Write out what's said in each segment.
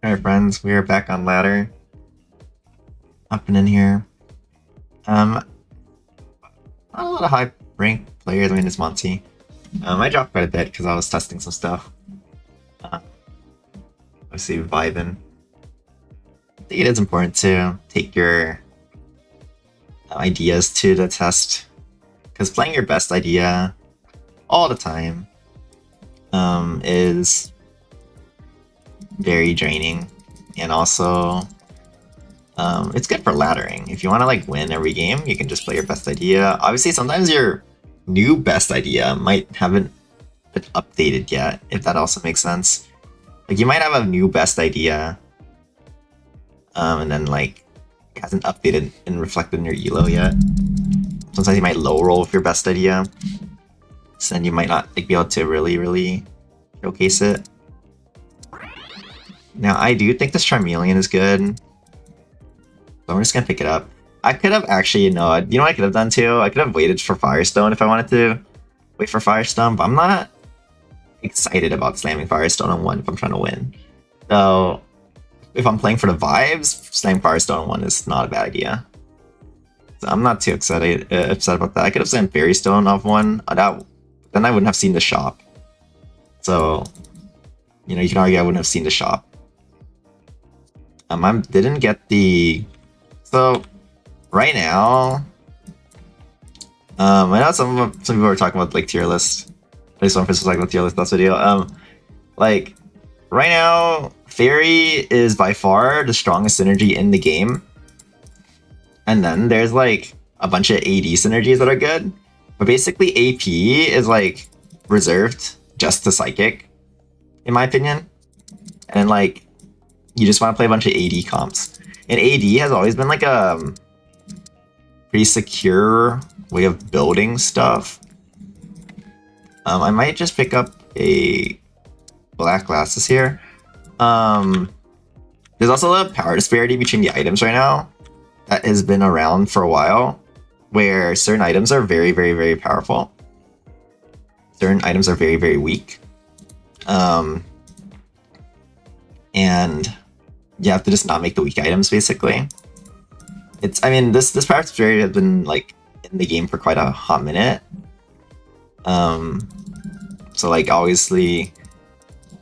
Alright friends, we are back on ladder. Up and in here. Not a lot of high ranked players, I mean it's Monty. I dropped quite a bit because I was testing some stuff. Obviously vibing. I think it is important to take your ideas to the test. Because playing your best idea all the time is very draining, and also it's good for laddering. If you want to like win every game, you can just play your best idea. Obviously, sometimes your new best idea might haven't been updated yet, if that also makes sense. Like you might have a new best idea, and then like it hasn't updated and reflected in your elo yet. Sometimes you might low roll with your best idea, so then you might not like be able to really showcase it. Now I do think this Charmeleon is good, so I'm just gonna pick it up. I could have actually, you know what I could have done too? I could have waited for Firestone if I wanted to wait for Firestone, but I'm not excited about slamming Firestone on 1 if I'm trying to win. So if I'm playing for the vibes, slamming Firestone on 1 is not a bad idea. So I'm not too upset about that. I could have slammed Fairy Stone off 1, then I wouldn't have seen the shop. So, you know, you can argue I wouldn't have seen the shop. I didn't get the... So, right now... I know some people were talking about, like, tier list. At least one person was talking about tier list last video. Like, right now, Fairy is by far the strongest synergy in the game. And then there's, like, a bunch of AD synergies that are good. But basically, AP is, like, reserved just to Psychic, in my opinion. And, like, you just want to play a bunch of AD comps. And AD has always been like a pretty secure way of building stuff. I might just pick up a black glasses here. There's also a power disparity between the items right now that has been around for a while, where certain items are very powerful. Certain items are very weak. And you have to just not make the weak items, basically. I mean, this power disparity has been, like, in the game for quite a hot minute. So, like, obviously,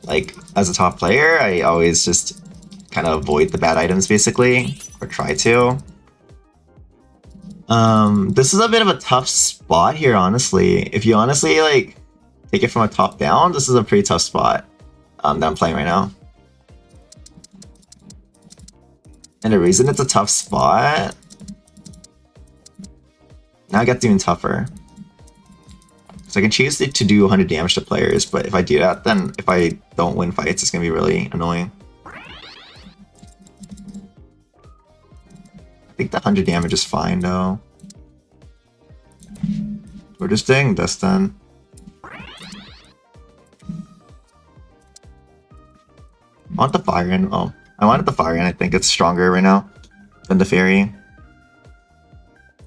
like, as a top player, I always just kind of avoid the bad items, basically, or try to. This is a bit of a tough spot here, honestly. If you honestly, like, take it from a top down, this is a pretty tough spot that I'm playing right now. And the reason it's a tough spot... Now it gets even tougher. So I can choose to do 100 damage to players, but if I do that, then if I don't win fights, it's going to be really annoying. I think the 100 damage is fine, though. We're just doing this, then. I want the Fire in. Oh, I wanted the Fire in. I think it's stronger right now than the Fairy.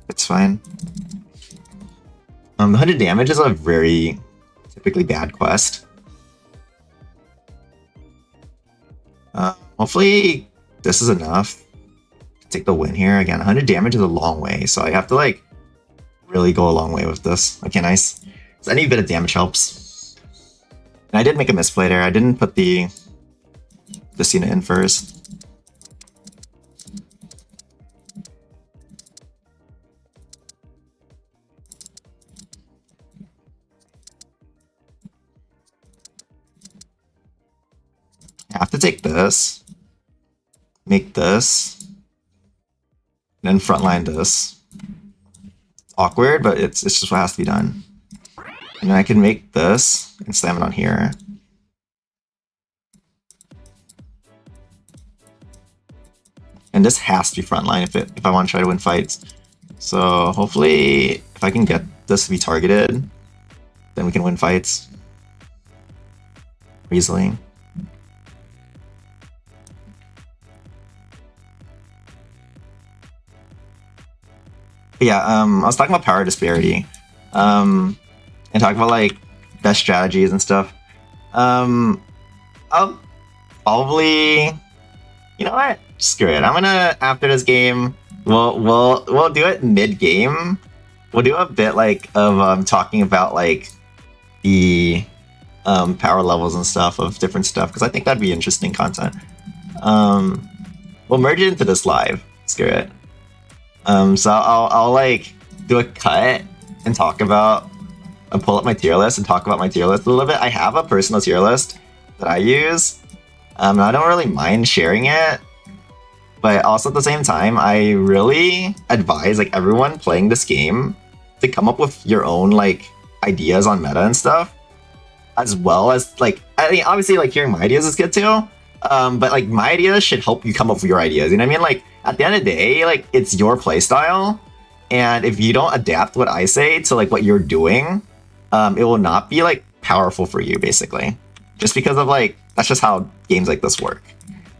It's fine. The 100 damage is a very typically bad quest. Hopefully this is enough to take the win here. Again, 100 damage is a long way, so I have to like really go a long way with this. Okay, nice. So any bit of damage helps. And I did make a misplay there. I didn't put the unit in first. I have to take this, make this, and then frontline this. It's awkward, but it's just what has to be done. And then I can make this and slam it on here. And this has to be frontline if I want to try to win fights. So hopefully, if I can get this to be targeted, then we can win fights easily. But yeah, I was talking about power disparity, and talking about like best strategies and stuff. I'll probably You know what? Screw it. I'm gonna, after this game, we'll do it mid game. We'll do a bit like of talking about like the power levels and stuff of different stuff, because I think that'd be interesting content. We'll merge it into this live. Screw it. So I'll like do a cut and talk about and pull up my tier list and talk about my tier list a little bit. I have a personal tier list that I use. And I don't really mind sharing it, but also at the same time, I really advise like everyone playing this game to come up with your own like ideas on meta and stuff, as well as like, I mean, obviously like hearing my ideas is good too. But like my ideas should help you come up with your ideas. You know what I mean? Like at the end of the day, like it's your playstyle, and if you don't adapt what I say to like what you're doing, it will not be like powerful for you, basically. Just because of like, that's just how games like this work.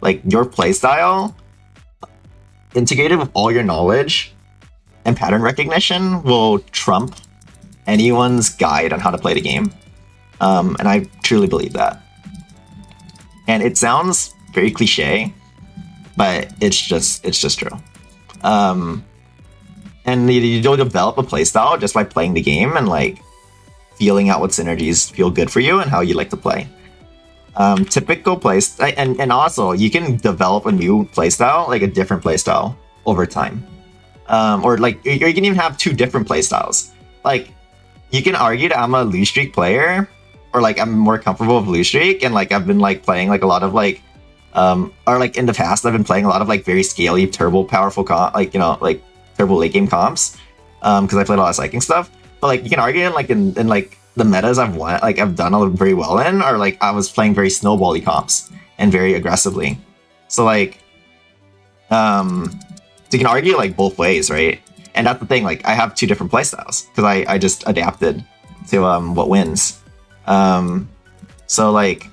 Like your playstyle integrated with all your knowledge and pattern recognition will trump anyone's guide on how to play the game. And I truly believe that. And it sounds very cliche, but it's just true. And you don't develop a playstyle just by playing the game and like feeling out what synergies feel good for you and how you like to play. Typical playstyle, and also you can develop a new playstyle, like a different playstyle over time. Or like you can even have two different playstyles. Like you can argue that I'm a lose streak player, or like I'm more comfortable with lose streak, and like I've been like playing like a lot of like or like in the past I've been playing a lot of like very scaly turbo powerful like, you know, like turbo late game comps, because I played a lot of psychic stuff. But like you can argue in like the metas I've won, like I've done very well in, or like I was playing very snowbally comps and very aggressively. So like so you can argue like both ways, right? And that's the thing, like I have two different playstyles because I just adapted to what wins. So like,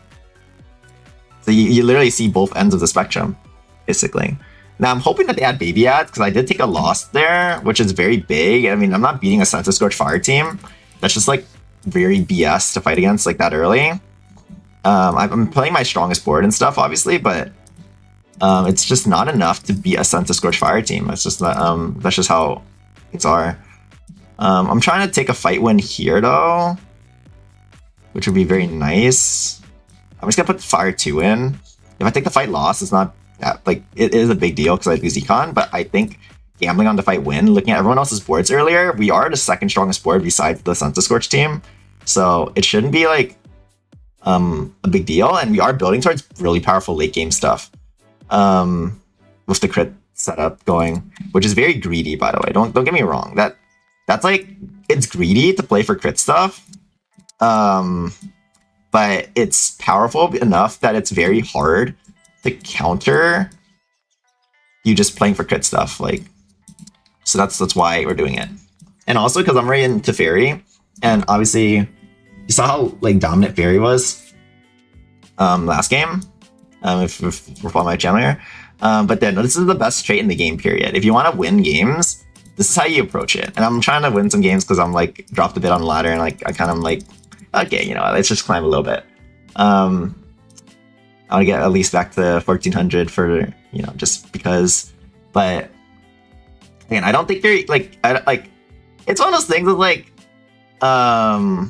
so you literally see both ends of the spectrum, basically. Now I'm hoping that they add baby ads, because I did take a loss there, which is very big. I mean, I'm not beating a Census Scorch Fire team. That's just like very BS to fight against like that early. I'm playing my strongest board and stuff, obviously, but it's just not enough to beat a Census Scorch Fire team. It's just that's just how things are. I'm trying to take a fight win here though, which would be very nice. I'm just gonna put Fire 2 in. If I take the fight loss, it's not that, like, it is a big deal because I lose econ, but I think gambling on the fight win, looking at everyone else's boards earlier, we are the second strongest board besides the Census Scorch team. So it shouldn't be like a big deal, and we are building towards really powerful late game stuff. With the crit setup going, which is very greedy, by the way. Don't get me wrong. That's like, it's greedy to play for crit stuff. But it's powerful enough that it's very hard to counter you just playing for crit stuff. Like, so that's why we're doing it. And also because I'm already into Fairy, and obviously you saw how like dominant Fairy was last game. If we're following my channel here. But then this is the best trait in the game, period. If you want to win games, this is how you approach it. And I'm trying to win some games because I'm like dropped a bit on the ladder, and like I kind of like, okay, you know, let's just climb a little bit. I want to get at least back to 1400 for, you know, just because. But again, I don't think they're like, it's one of those things of like, I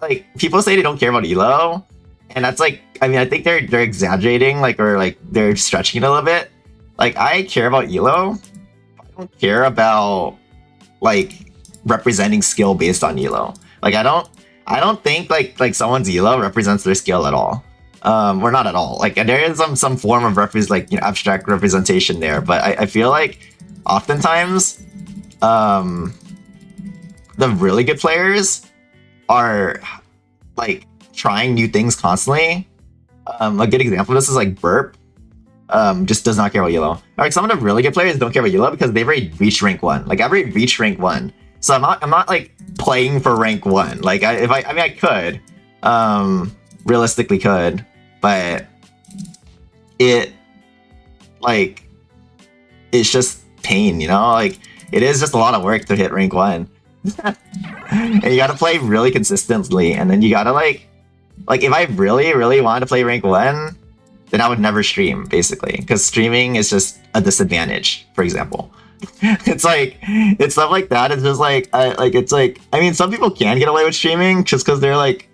like, people say they don't care about elo, and that's like, I mean, I think they're exaggerating, like, or like they're stretching it a little bit. Like, I care about elo. I don't care about like representing skill based on elo. Like, I don't think like someone's elo represents their skill at all. Or not at all. Like, there is some form of like, you know, abstract representation there, but I feel like oftentimes the really good players are like trying new things constantly. A good example of this is like Burp. Just does not care about yellow. Like, some of the really good players don't care about yellow because they've already reached rank 1. Like, I've already reached rank 1, so I'm not like playing for rank 1. Like, I mean I could, realistically could, but it like, it's just pain, you know. Like, it is just a lot of work to hit rank 1. And you gotta play really consistently, and then you gotta like if I really wanted to play rank 1, then I would never stream, basically, because streaming is just a disadvantage, for example. It's stuff like that. It's just I mean, some people can get away with streaming just because they're like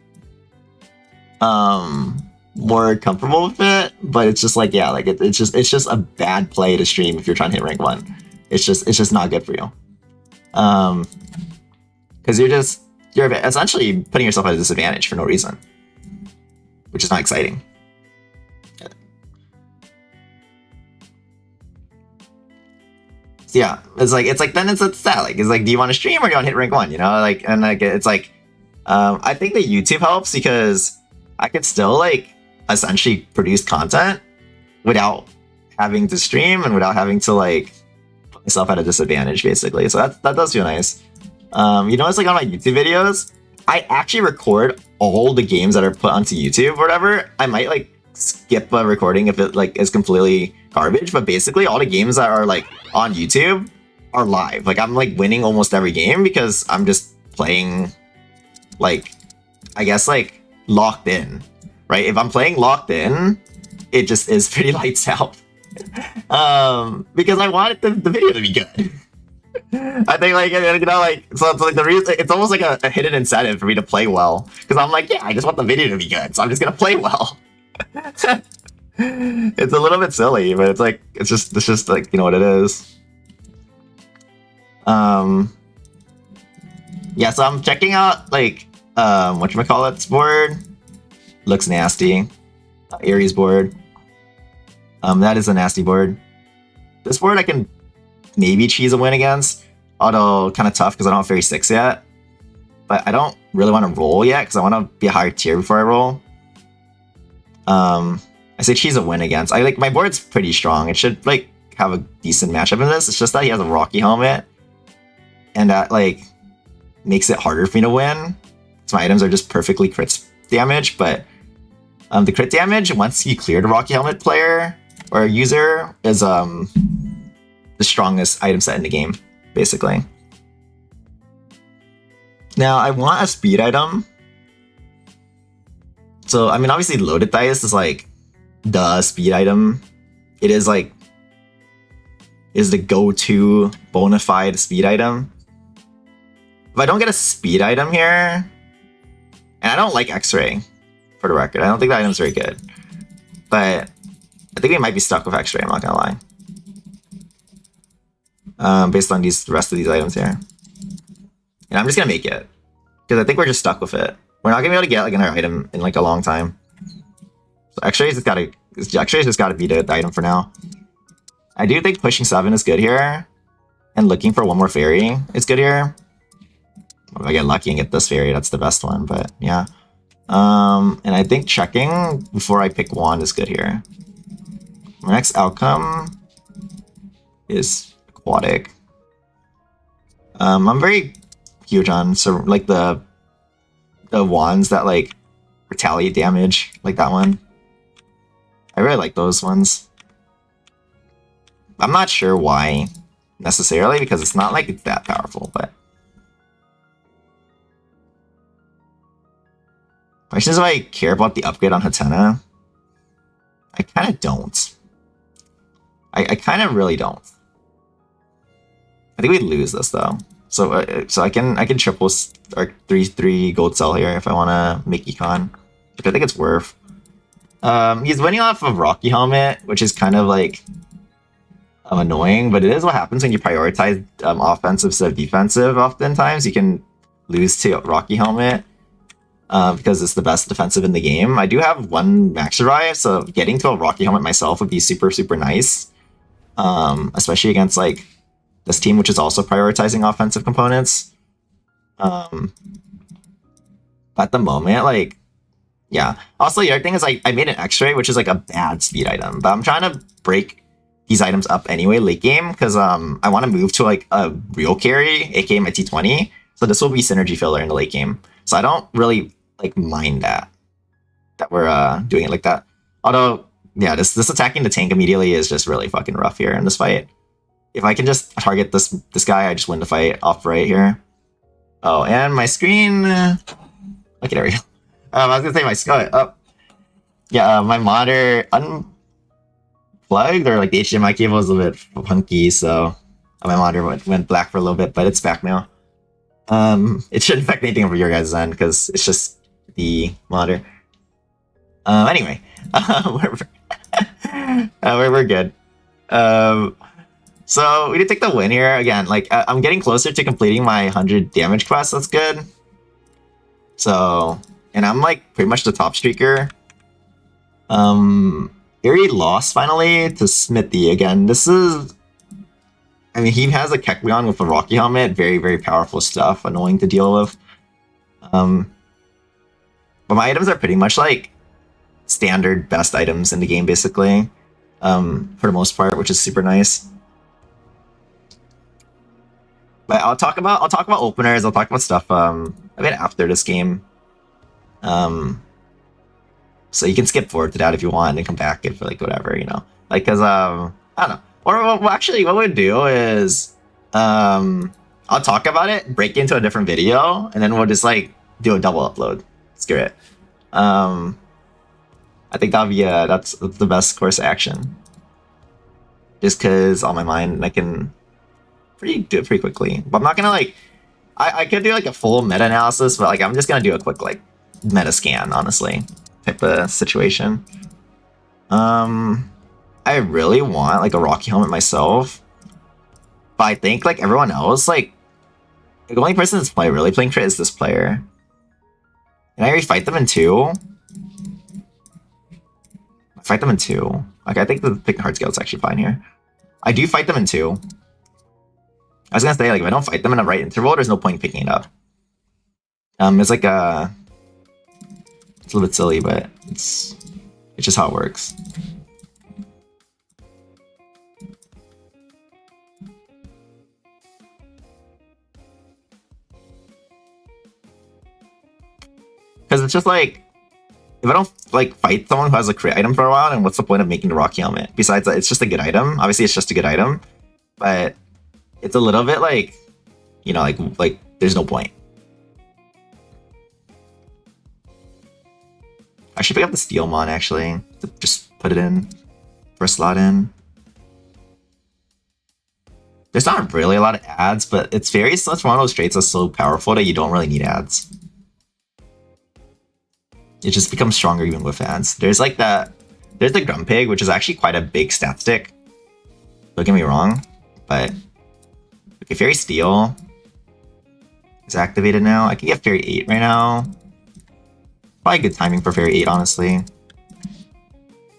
more comfortable with it, but it's just like, yeah, like it's just a bad play to stream if you're trying to hit rank 1. It's just not good for you. Because you're essentially putting yourself at a disadvantage for no reason, which is not exciting. So yeah, it's like then it's that, like, it's like, do you want to stream or do you want to hit rank 1? You know, like, and like it's like I think that YouTube helps because I could still like essentially produce content without having to stream and without having to like put myself at a disadvantage, basically. So that does feel nice. You notice, like, on my YouTube videos, I actually record all the games that are put onto YouTube or whatever. I might like skip a recording if it like is completely garbage, but basically all the games that are like on YouTube are live. Like, I'm like winning almost every game because I'm just playing, like, I guess, like, locked in, right? If I'm playing locked in, it just is pretty lights out. Because I wanted the video to be good. I think, like, you know, like, so it's like the reason, it's almost like a hidden incentive for me to play well, because I'm like, yeah, I just want the video to be good, so I'm just gonna play well. It's a little bit silly, but it's like, it's just like, you know what it is. Yeah, so I'm checking out, like, whatchamacallit's board. Looks nasty. Ares board. That is a nasty board. This board I can maybe cheese a win against, although kind of tough because I don't have Fairy 6 yet. But I don't really want to roll yet because I want to be a higher tier before I roll. I say cheese a win against. I like, my board's pretty strong. It should like have a decent matchup in this. It's just that he has a Rocky helmet, and that like makes it harder for me to win. So my items are just perfectly crit damage, but the crit damage once you clear the Rocky helmet player or user is the strongest item set in the game, basically. Now I want a speed item. So I mean, obviously loaded dice is like the speed item. It is like the go-to bona fide speed item. If I don't get a speed item here, and I don't like X-ray, for the record, I don't think that item's very good, but I think we might be stuck with X-ray, I'm not gonna lie. Based on the rest of these items here. And I'm just gonna make it, because I think we're just stuck with it. We're not gonna be able to get like another item in like a long time. So X-Ray's just gotta be the item for now. I do think pushing 7 is good here, and looking for one more fairy is good here. If I get lucky and get this fairy, that's the best one, but yeah. And I think checking before I pick wand is good here. My next outcome is aquatic. I'm very huge on like the wands that like retaliate damage, like that one. I really like those ones. I'm not sure why necessarily, because it's not like it's that powerful, but question is if I care about the upgrade on Hatena. I kind of don't. I kind of really don't. I think we lose this though. So I can triple our 3/3 gold cell here if I want to make econ, which I think it's worth. He's winning off of Rocky helmet, which is kind of like annoying, but it is what happens when you prioritize offensive instead of defensive. Oftentimes you can lose to Rocky helmet because it's the best defensive in the game. I do have one max survive, so getting to a Rocky helmet myself would be super, super nice. Especially against like this team, which is also prioritizing offensive components. At the moment, like, yeah. Also, the other thing is like I made an X-ray, which is like a bad speed item, but I'm trying to break these items up anyway late game because I want to move to like a real carry, aka my T20. So this will be synergy filler in the late game. So I don't really like mind that we're doing it like that. Although, yeah, this attacking the tank immediately is just really fucking rough here in this fight. If I can just target this guy, I just win the fight off right here. Oh, and my screen. Okay, there we go. I was gonna say my screen. Oh, Yeah, my monitor unplugged, or like the HDMI cable was a little bit funky, so my monitor went black for a little bit, but it's back now. It shouldn't affect anything over your guys' end because it's just the monitor. Anyway, we're, we're good. Um, so we did take the win here again. Like I'm getting closer to completing my 100 damage quest. That's good. So, and I'm like pretty much the top streaker. Fury lost finally to Smithy again. This is, I mean, he has a Kekleon with a Rocky helmet. Very, very powerful stuff. Annoying to deal with. But my items are pretty much like standard best items in the game, basically. For the most part, which is super nice. But I'll talk about openers. I'll talk about stuff a bit after this game. So you can skip forward to that if you want and come back if like whatever, you know. Like cause I don't know. Or well, actually what we'll do is I'll talk about it, break into a different video, and then we'll just like do a double upload. Screw it. I think that'll be that's the best course of action. Just cause on my mind I can do it pretty quickly. But I'm not gonna like I could do like a full meta analysis, but like I'm just gonna do a quick like meta scan, honestly, type of situation. I really want like a Rocky helmet myself, but I think like everyone else, like the only person that's really playing crit is this player. Can I fight them in two? Fight them in two. Okay, I think the picking hard scale is actually fine here. I do fight them in two. I was gonna say, like, if I don't fight them in the right interval, there's no point picking it up. It's like it's a little bit silly, but it's just how it works. Because it's just like, if I don't like fight someone who has a crit item for a while, then what's the point of making the Rocky helmet? Besides that, it's just a good item. Obviously, it's just a good item, but it's a little bit like, you know, like there's no point. I should pick up the Steel Mon actually. Just put it in. First slot in. There's not really a lot of ads, but it's very such one of those traits that's so powerful that you don't really need ads. It just becomes stronger even with ads. There's like there's the Grumpig, which is actually quite a big stat stick. Don't get me wrong, but okay, Fairy Steel is activated now. I can get Fairy 8 right now. Probably good timing for Fairy 8, honestly.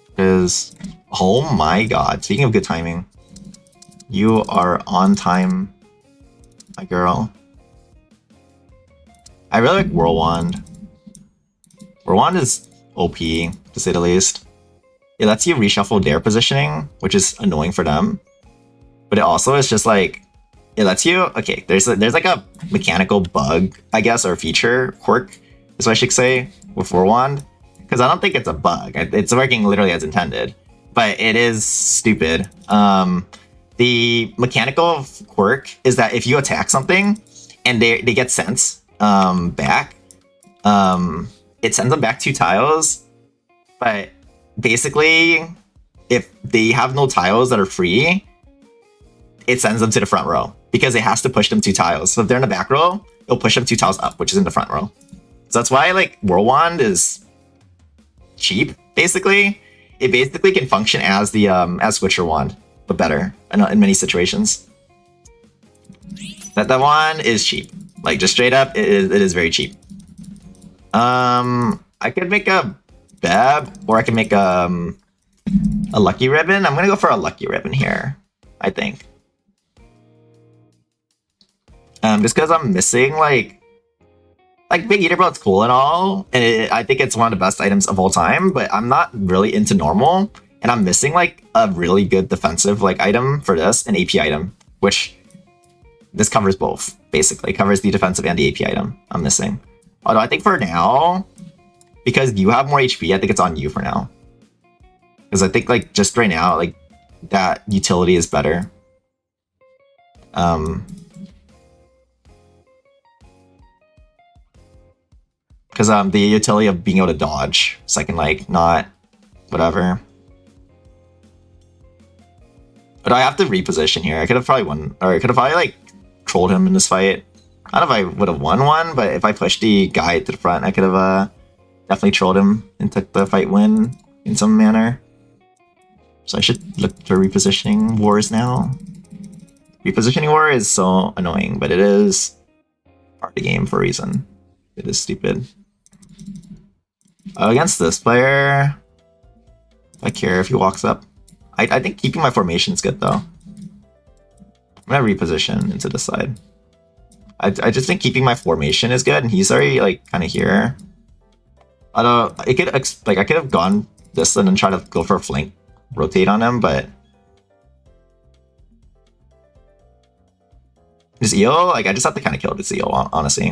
Because, oh my god, speaking of good timing, you are on time, my girl. I really like Whirlwind. Whirlwind is OP, to say the least. It lets you reshuffle their positioning, which is annoying for them. But it also is just like, it lets you, okay, there's like a mechanical bug, I guess, or feature, quirk, is what I should say, with Whirlwind. Because I don't think it's a bug. It's working literally as intended. But it is stupid. The mechanical quirk is that if you attack something and they get sense back, it sends them back 2 tiles. But basically, if they have no tiles that are free, it sends them to the front row because it has to push them 2 tiles. So if they're in the back row, it'll push them 2 tiles up, which is in the front row. So that's why like Whirlwind is cheap, basically. It basically can function as the as Switcher Wand, but better in many situations. That one is cheap. Like just straight up, it is very cheap. I could make a Beb, or I can make a Lucky Ribbon. I'm gonna go for a Lucky Ribbon here, I think. Just because I'm missing like Big Eater Blood's cool and all, and I think it's one of the best items of all time, but I'm not really into normal, and I'm missing like a really good defensive like item for this, an AP item, which this covers both, basically. It covers the defensive and the AP item I'm missing. Although I think for now, because you have more HP, I think it's on you for now. Because I think like just right now, like that utility is better. Because the utility of being able to dodge, so I can like not whatever. But I have to reposition here. I could have probably won, or I could have probably like trolled him in this fight. I don't know if I would have won one, but if I pushed the guy to the front, I could have definitely trolled him and took the fight win in some manner. So I should look for repositioning wars now. Repositioning war is so annoying, but it is part of the game for a reason. It is stupid. Against this player, I care if he walks up. I think keeping my formation is good though. I'm gonna reposition into this side. I just think keeping my formation is good, and he's already like kind of here. I don't. I could have gone this and then try to go for a flank rotate on him, but this eel, like I just have to kind of kill this eel, honestly.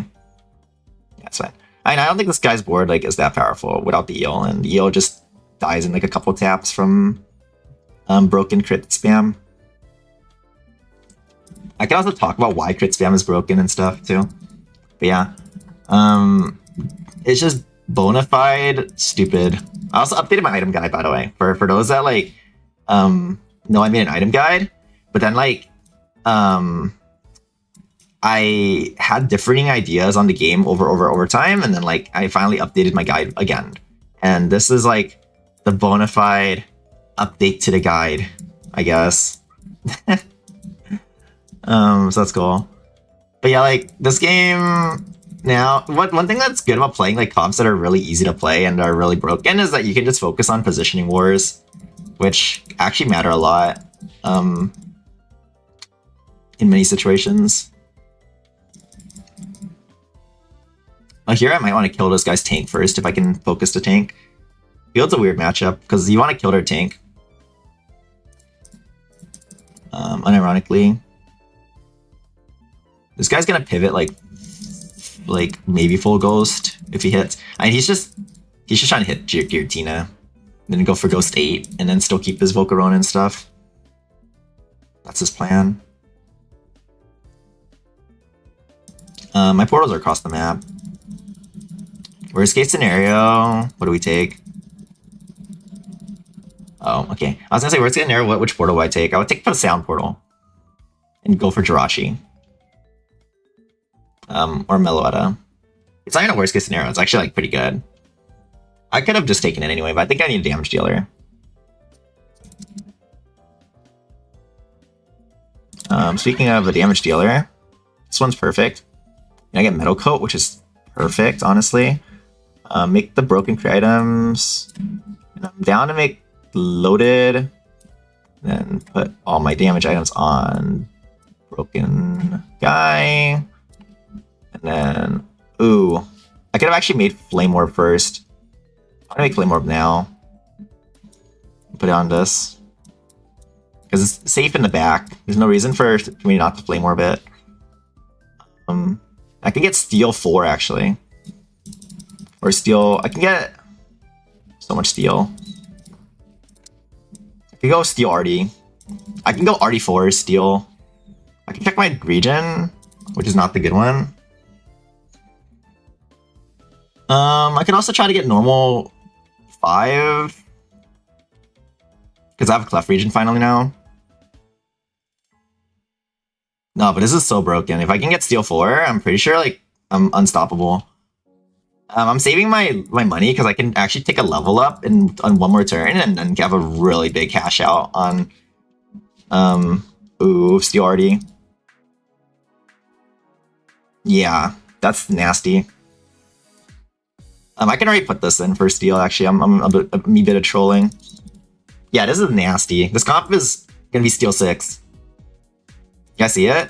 Yeah, it's fine. I don't think this guy's board like is that powerful without the eel, and the eel just dies in like a couple taps from broken crit spam. I can also talk about why crit spam is broken and stuff too. But yeah, it's just bona fide stupid. I also updated my item guide, by the way, for those that like know I made an item guide, but then like I had differing ideas on the game over time, and then like I finally updated my guide again, and this is like the bona fide update to the guide, I guess. So that's cool. But yeah, like this game now, one thing that's good about playing like comps that are really easy to play and are really broken is that you can just focus on positioning wars, which actually matter a lot in many situations. Here I might want to kill this guy's tank first if I can focus the tank. Field's a weird matchup because you want to kill their tank. Unironically, this guy's gonna pivot like maybe full ghost if he hits. I mean, he's just trying to hit Giratina, then go for ghost 8, and then still keep his Volcarona and stuff. That's his plan. My portals are across the map. Worst case scenario, what do we take? Oh, okay. I was gonna say worst case scenario, which portal would I take? I would take the sound portal and go for Jirachi. Or Meloetta. It's not even a worst case scenario. It's actually like pretty good. I could have just taken it anyway, but I think I need a damage dealer. Speaking of a damage dealer, this one's perfect. I get Metal Coat, which is perfect, honestly. Make the broken crit items. And I'm down to make loaded. Then put all my damage items on broken guy. And then, ooh, I could have actually made Flame Orb first. I'm gonna make Flame Orb now. Put it on this. Because it's safe in the back. There's no reason for me not to Flame Orb it. I can get Steel 4 actually. Or Steel, I can get so much Steel. I can go Steel Artie. I can go Artie 4, Steel. I can check my region, which is not the good one. I could also try to get normal 5. Because I have a Clef region finally now. No, but this is so broken. If I can get Steel 4, I'm pretty sure like I'm unstoppable. I'm saving my money because I can actually take a level up on one more turn and then have a really big cash out on ooh, Steel Artie. Yeah, that's nasty. I can already put this in for Steel, actually. I'm a bit of trolling. Yeah, this is nasty. This comp is gonna be Steel 6. You guys see it?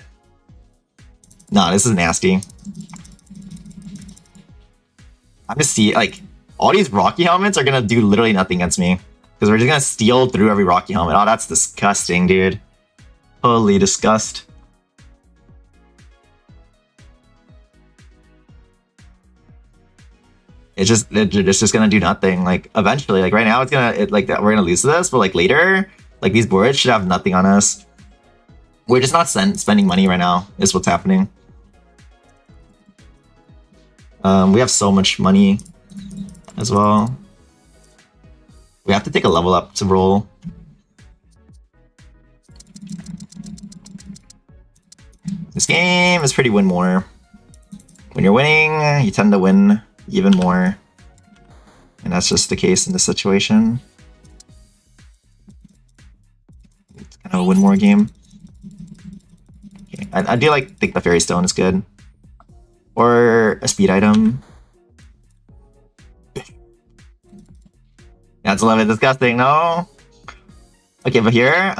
No, this is nasty. I'm just seeing, like, all these Rocky helmets are gonna do literally nothing against me. Because we're just gonna steal through every Rocky helmet. Oh, that's disgusting, dude. Holy disgust. It's just gonna do nothing. Like eventually, like right now, we're gonna lose to this, but like later, like these boards should have nothing on us. We're just not spending money right now. Is what's happening. We have so much money as well. We have to take a level up to roll. This game is pretty win more. When you're winning, you tend to win even more. And that's just the case in this situation. It's kind of a win more game. Okay. I do think the Fairy Stone is good. Or a speed item. That's a little bit disgusting, no? Okay, but here,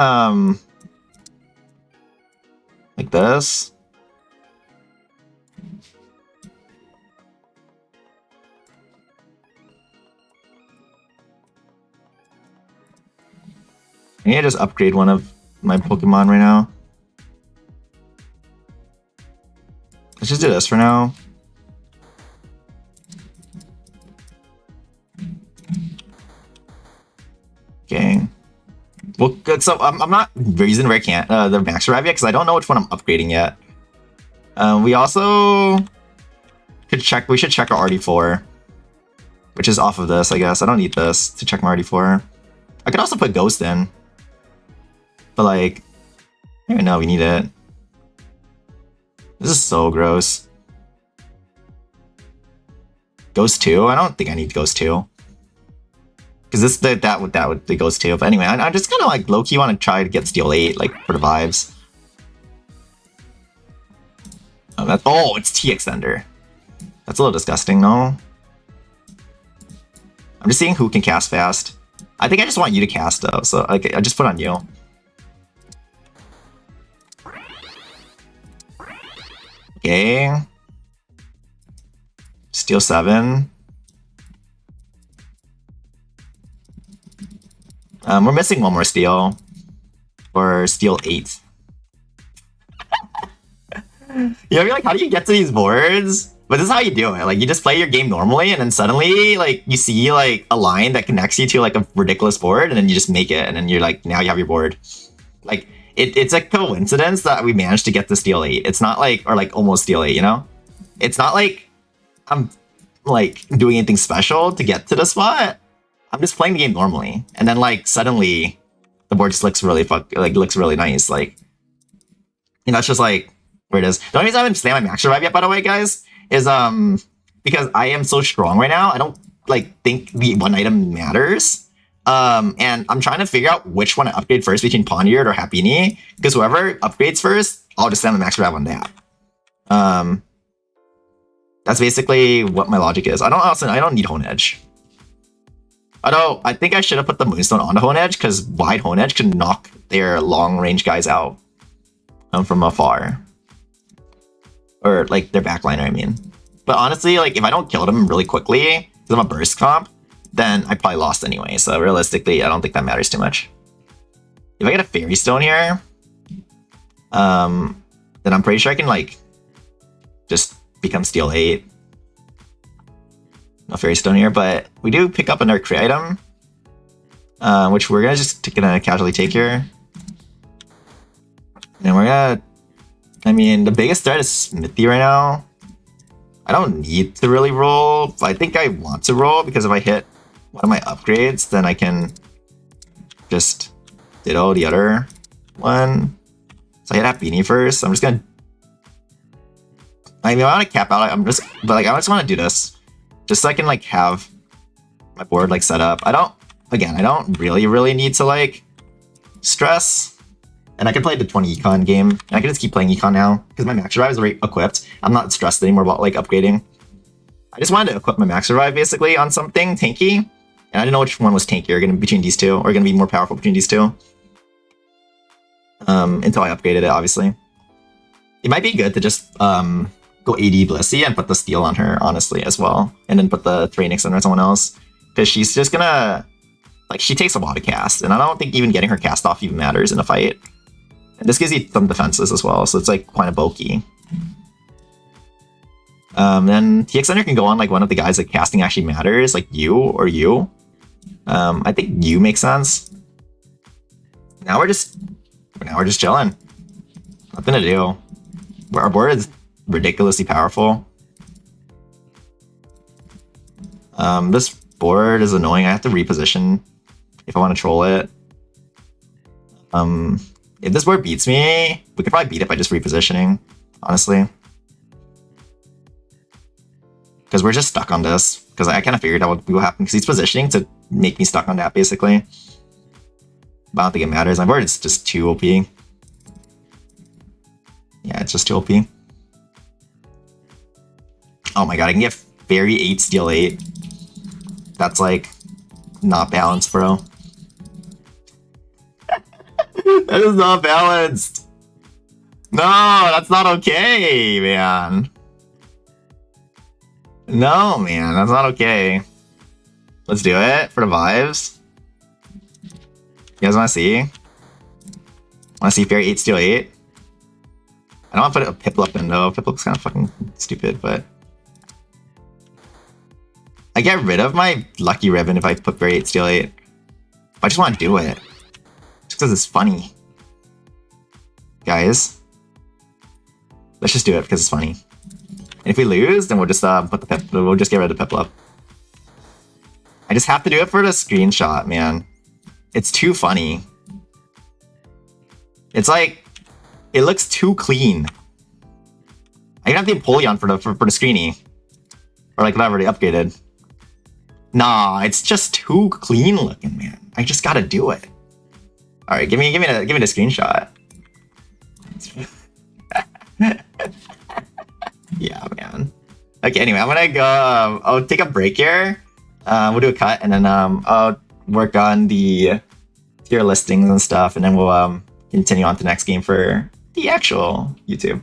like this. I need to just upgrade one of my Pokemon right now. Let's just do this for now. Okay. Well, good. So I'm not using the Max Revive yet because I don't know which one I'm upgrading yet. We also could check. We should check our RD4, which is off of this, I guess. I don't need this to check my RD4. I could also put Ghost in, but like, I don't even know we need it. This is so gross. Ghost 2? I don't think I need Ghost 2. Because that would be Ghost 2. But anyway, I'm just kind of like low-key want to try to get Steel 8, like, for the vibes. Oh, it's T-Extender. That's a little disgusting, no? I'm just seeing who can cast fast. I think I just want you to cast, though, so I just put on you. Okay. Steel 7. We're missing one more steel. Or Steel 8. You're like, how do you get to these boards? But this is how you do it. Like, you just play your game normally, and then suddenly, like, you see, like, a line that connects you to, like, a ridiculous board, and then you just make it, and then you're like, now you have your board. Like, it's a coincidence that we managed to get to Steel 8. It's not like, or like, almost Steel 8, you know? It's not like I'm, like, doing anything special to get to the spot. I'm just playing the game normally. And then, like, suddenly, the board just looks really looks really nice. Like, you know, it's just like, where it is. The only reason I haven't slammed my Max Revive yet, by the way, guys, is because I am so strong right now. I don't like think the one item matters. And I'm trying to figure out which one to upgrade first between Pawniard or Happiny, because whoever upgrades first, I'll just send the Max Revive on that. That's basically what my logic is. I don't need Hone Edge. Although I think I should have put the Moonstone on the Hone Edge, because wide Hone Edge can knock their long range guys out from afar. Or, like, their backliner, I mean. But honestly, like, if I don't kill them really quickly, because I'm a burst comp, then I probably lost anyway. So realistically, I don't think that matters too much. If I get a Fairy Stone here, then I'm pretty sure I can, like, just become Steel 8. No Fairy Stone here, but we do pick up another crit item, which we're just gonna casually take here. And we're gonna... I mean, the biggest threat is Smithy right now. I don't need to really roll, but I think I want to roll, because if I hit one of my upgrades, then I can just ditto the other one. So I hit Happiny first. I'm just gonna... I mean, I want to cap out. I just want to do this. Just so I can, like, have my board, like, set up. I don't really need to, like, stress. And I can play the 20 econ game. And I can just keep playing econ now, because my Max Revive is already equipped. I'm not stressed anymore about, like, upgrading. I just wanted to equip my Max Revive, basically, on something tanky. And I didn't know which one was tankier between these two, or going to be more powerful between these two. Until I upgraded it, obviously. It might be good to just go AD Blissey and put the Steel on her, honestly, as well. And then put the Thranix on someone else. Because she's just gonna... Like, she takes a while to cast. And I don't think even getting her cast off even matters in a fight. And this gives you some defenses as well, so it's, like, kind of bulky. Then T-Extender can go on, like, one of the guys that casting actually matters, like you or you. I think you makes sense. Now we're just chilling. Nothing to do. Our board is ridiculously powerful. This board is annoying. I have to reposition if I want to troll it. If this board beats me, we could probably beat it by just repositioning, honestly. Because we're just stuck on this. Because I kind of figured out what will happen. Because he's positioning to make me stuck on that, basically. But I don't think it matters. My board is just too OP. Yeah, it's just too OP. Oh my god, I can get Fairy 8, Steal 8. That's like not balanced, bro. That is not balanced. No, that's not okay, man. No, man, that's not okay. Let's do it for the vibes. You guys want to see? Want to see Fairy 8, Steal 8? I don't want to put a Piplup in though. Piplup's kind of fucking stupid, but I get rid of my Lucky Ribbon if I put Fairy 8, Steal 8. But I just want to do it. Just because it's funny. Guys. Let's just do it because it's funny. And if we lose, then we'll just we'll just get rid of the Piplup. I just have to do it for the screenshot, man. It's too funny. It's like it looks too clean. I can have the Empoleon for the screeny. Or like whatever they upgraded. Nah, it's just too clean looking, man. I just gotta do it. Alright, give me the screenshot. Yeah, man. Okay, anyway, I'm gonna go I'll take a break here. We'll do a cut and then I'll work on the tier listings and stuff, and then we'll continue on to the next game for the actual YouTube.